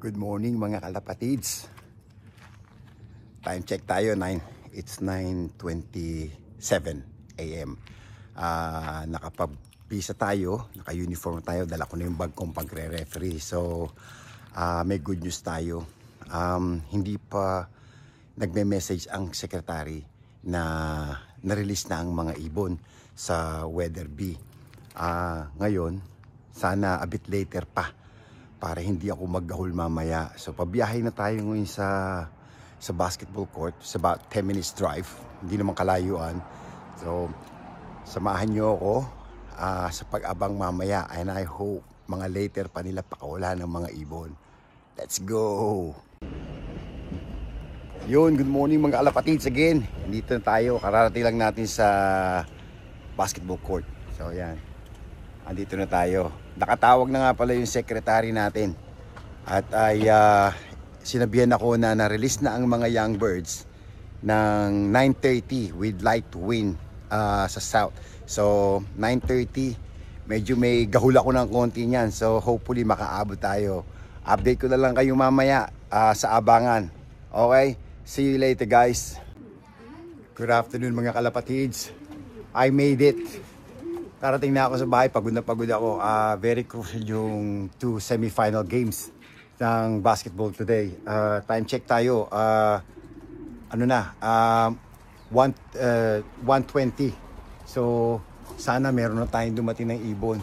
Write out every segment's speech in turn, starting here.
Good morning mga kalapatids. Time check tayo, it's 9:27 AM. Nakapag-visa tayo, naka-uniform tayo, dala ko na yung bag kong pagre-referee. So, may good news tayo. Hindi pa nagme-message ang secretary na na-release na ang mga ibon sa Weather B. Ngayon, sana a bit later pa para hindi ako maggahol mamaya. So pabiyahe na tayo ngayon sa basketball court. It's about 10 minutes drive. Hindi naman kalayuan. So samahan nyo ako sa pag-abang mamaya. And I hope mga later pa nila pakawala ng mga ibon. Let's go! Yun, good morning mga kalapatids again. Dito na tayo. Kararating lang natin sa basketball court. So yan. Andito na tayo. Nakatawag na nga pala yung secretary natin. At ay sinabihan ako na na-release na ang mga young birds ng 9:30 with light wind sa south. So 9:30, medyo may gahul ako ng konti niyan. So hopefully makaabot tayo. Update ko na lang kayo mamaya sa abangan. Okay? See you later guys. Good afternoon mga kalapatids. I made it. Tarating na ako sa bahay, pagod na pagod ako. Very crucial yung 2 semi-final games ng basketball today. Time check tayo. 1:20. So, sana meron na tayong dumating ng ibon.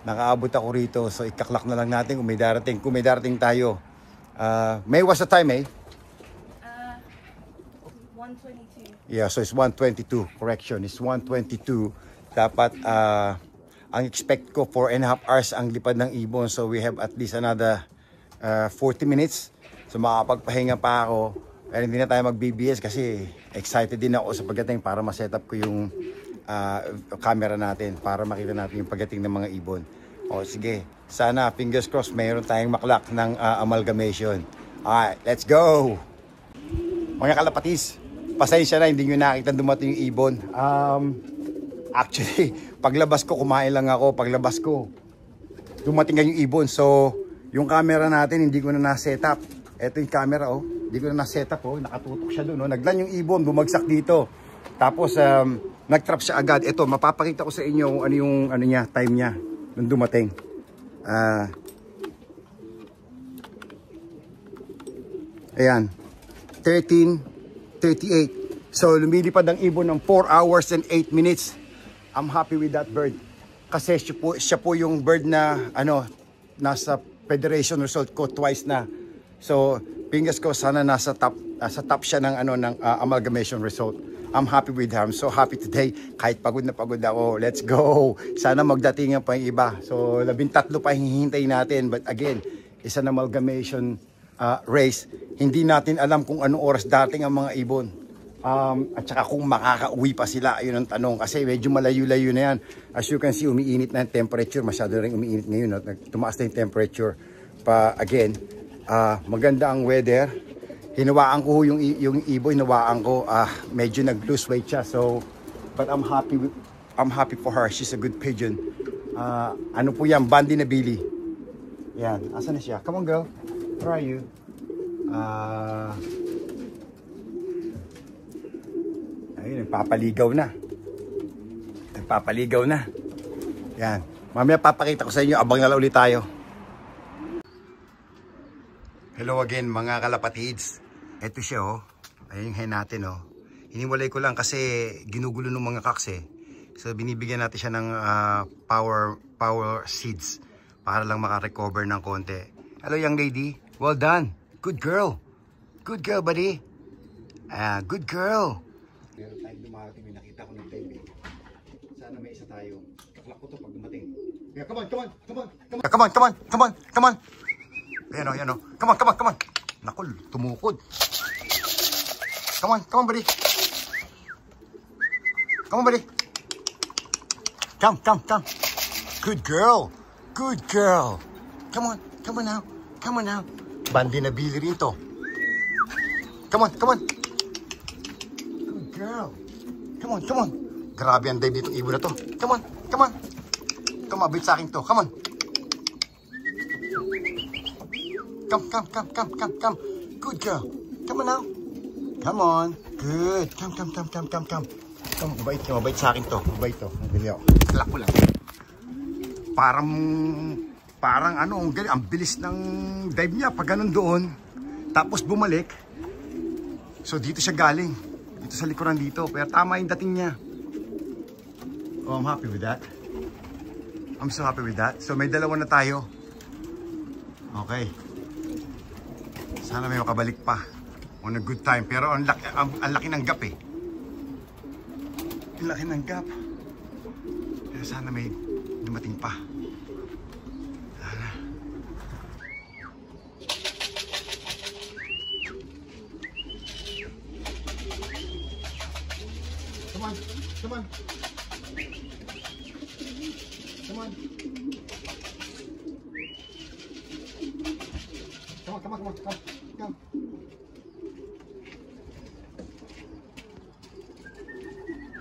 Nakaabot ako rito, so ikaklak na lang natin kung may darating. Kung may darating tayo. May what's the time, eh? 1:22. Yeah, so it's 1:22. Correction, it's 1:22. Dapat ang expect ko 4.5 hours ang lipad ng ibon. So we have at least another 40 minutes. So makapagpahinga pa ako. Pero hindi na tayo mag-BBS kasi excited din ako sa pagdating para ma-set up ko yung camera natin para makita natin yung pagdating ng mga ibon. O sige, sana fingers crossed mayroon tayong maklak ng amalgamation. Alright, let's go! Mga kalapatis, pasensya na hindi nyo nakita dumating yung ibon. Actually, paglabas ko, kumain lang ako. Paglabas ko, dumating nga yung ibon. So, yung camera natin, hindi ko na na-set up. Ito yung camera, oh. Hindi ko na na-set up, oh. Nakatutok siya doon, oh. Naglan yung ibon, bumagsak dito. Tapos, nag-trap siya agad. Ito, mapapakita ko sa inyo kung ano yung time niya nung dumating. Ayan. 13:38. So, lumilipad ang ibon ng 4 hours and 8 minutes. I'm happy with that bird. Kasi siya po yung bird na nasa federation result ko twice na. So, fingers ko sana nasa top siya ng amalgamation result. I'm happy with him. I'm so happy today. Kahit pagod na pagod ako. Let's go. Sana magdatingan pa yung iba. So, 13 pa hihintayin natin. But again, isa na amalgamation race. Hindi natin alam kung anong oras dating ang mga ibon. At saka kung makakauwi pa sila, yun ang tanong. Kasi medyo malayo-layo na yan. As you can see, umiinit na yung temperature. Masyado rin umiinit ngayon. No? Tumaas na yung temperature. Again, maganda ang weather. Hinawaan ko yung ibon. Hinawaan ko. Medyo nag-lose weight siya. So, but I'm happy for her. She's a good pigeon. Ano po yan? Bandi na Billy. Yan. Asan na siya? Come on, girl. Where are you? Ayun, nagpapaligaw na. Nagpapaligaw na. Yan. Mamaya papakita ko sa inyo. Abang na lang ulit tayo. Hello again mga kalapatids. Ito siya, oh. Ayun yung hen natin, oh. Hiniwalay ko lang kasi ginugulo ng mga kaks, eh. So binibigyan natin siya ng power seeds para lang makarecover ng konti. Hello young lady. Well done. Good girl. Good girl, buddy. Good girl. Meron tayong dumarating, may nakita ko ng time, eh. Sana may isa tayo. Kaklak ko to pag dumating. Yeah, come on. Ayan o. Come on. Nakul, tumukod. Come on, buddy. Come. Good girl. Come on now. Bandi na Billy rin to. Come on. Girl. Come on. Grabe ang dive ditong ibon na to. Come on. Tumabit sa akin to. Come on. Come. Good girl. Come on now. Come on. Good. Come. Mabait sa akin to. Mabait to. Madali ako. Talak ko lang. Parang ano, ang bilis ng dive niya pag ganun doon. Tapos bumalik. So dito siya galing. Dito sa likuran dito. Pero tama yung dating niya. Oh, I'm happy with that. I'm so happy with that. So may dalawa na tayo. Okay. Sana may makabalik pa. On a good time. Pero ang laki ng gap eh. Ang laki ng gap. Pero sana may dumating pa. Sana. Come on. Come on. Come on. Come on. Come.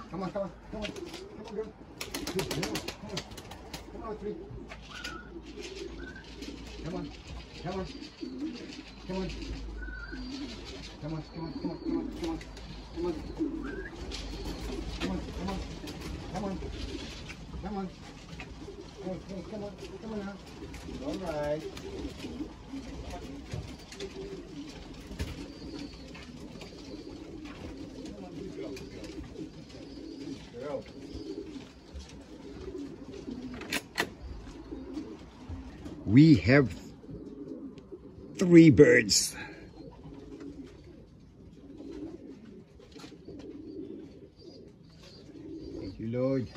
Come on, girl. Good girl. Come on, three. Come on. Come on now. All right. We have 3 birds. Thank you, Lord.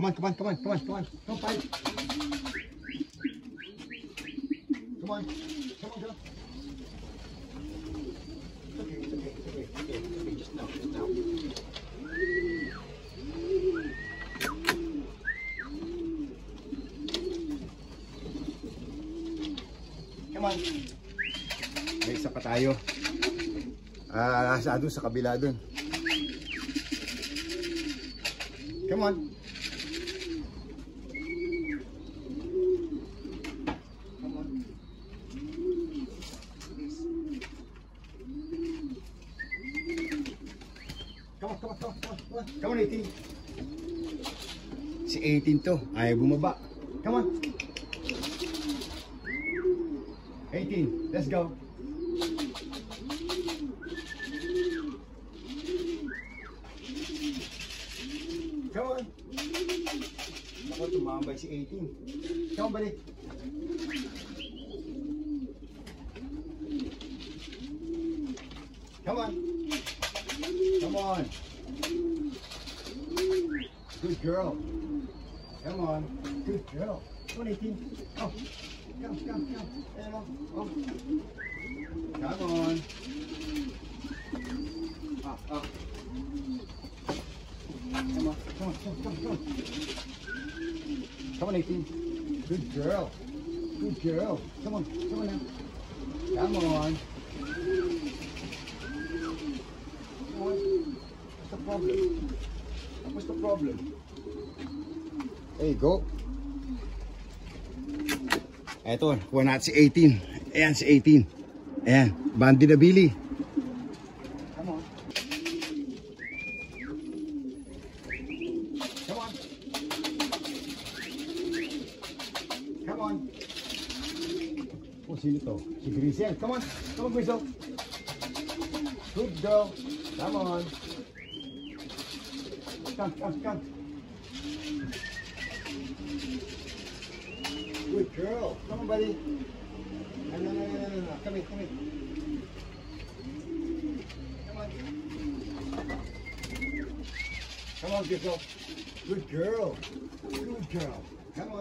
Come on, fight. Come on, girl. It's okay, just now. Come on. May isa pa tayo. Doon sa kabila doon. Come on. Come on, 18. Si 18 to. Ayaw bumaba. Come on. 18. Let's go. Come on. Ako, tumambay si 18. Come on, buddy. Come on. Good girl. Come on. Good girl. Come on, 18. Oh. Come. Ayan o. Oh. Come on. Up. Come on. Come on, 18. Good girl. Come on now. Come on. What's the problem? There you go. Eto, kuha natin si 18. Ayan si 18. Ayan, Bandy na Billy. Come on. Oh, sino to? Si Grisel. Come on, Grisel. Good girl. Come on. Come. Good girl. Come on, buddy. No. Come here. Come on, girl. Good girl. Come on, girl. Come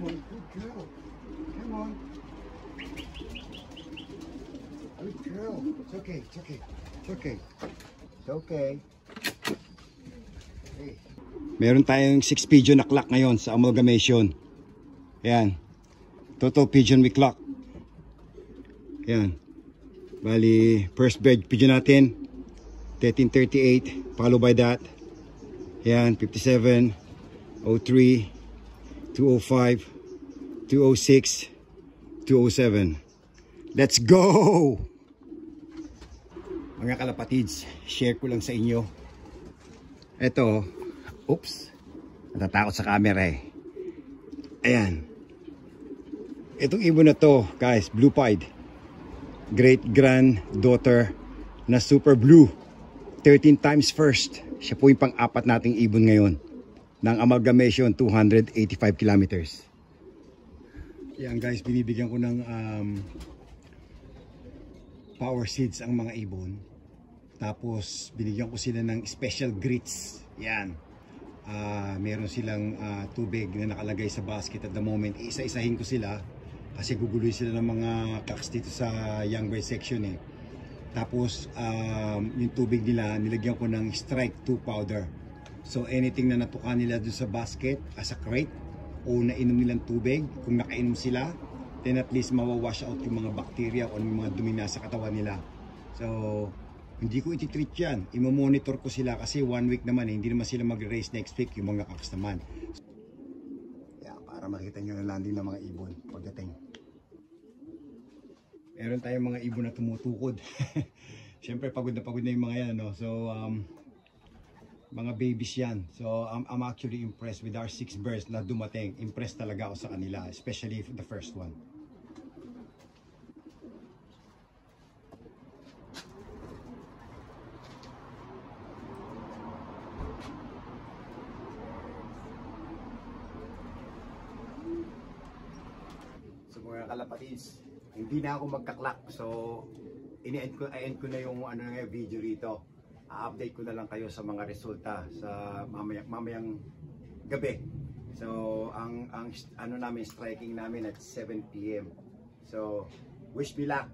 on, good girl. Come on. Good No, it's okay, it's okay. It's okay. It's okay. Hey. Meron tayong 6 pigeon na clock ngayon sa amalgamation. Ayan. Total pigeon we clock. Ayan. Bali, first bed pigeon natin, 1338. Followed by that. Ayan, 57, 03, 205, 206, 207. Let's go! Mga kalapatids, share ko lang sa inyo. Ito, oops, natatakot sa camera eh. Ayan. Itong ibon na to, guys, blue-pied. Great granddaughter na super blue. 13 times first. Siya po yung pang-apat nating ibon ngayon ng amalgamation 285 kilometers. Yan guys, binibigyan ko ng power seeds ang mga ibon. Tapos binigyan ko sila ng special grits. Yan. Meron silang tubig na nakalagay sa basket at the moment. Isa-isahin ko sila kasi guguloy sila ng mga cocks dito sa young bird section eh. Tapos yung tubig nila nilagyan ko ng strike 2 powder. So anything na natukan nila doon sa basket as a crate o nainom nilang tubig, kung nakainom sila, then at least mawawash out yung mga bacteria o yung mga dumi na sa katawan nila. So hindi ko iti-treat yan, imo-monitor ko sila kasi 1 week naman eh, hindi naman sila mag-raise next week yung mga cocks naman. Yeah, para makita nyo na landing ng mga ibon pagdating. Meron tayong mga ibon na tumutukod. Siyempre pagod na yung mga yan, no? So mga babies yan. So I'm actually impressed with our 6 birds na dumating. Impressed talaga ako sa kanila, especially the first one. So mga kalapatids, hindi na ako magka-clock. So i-end ko na yung video rito. I-update ko na lang kayo sa mga resulta sa mamayang gabi. So ang ano namin, striking namin at 7 PM. So wish me luck.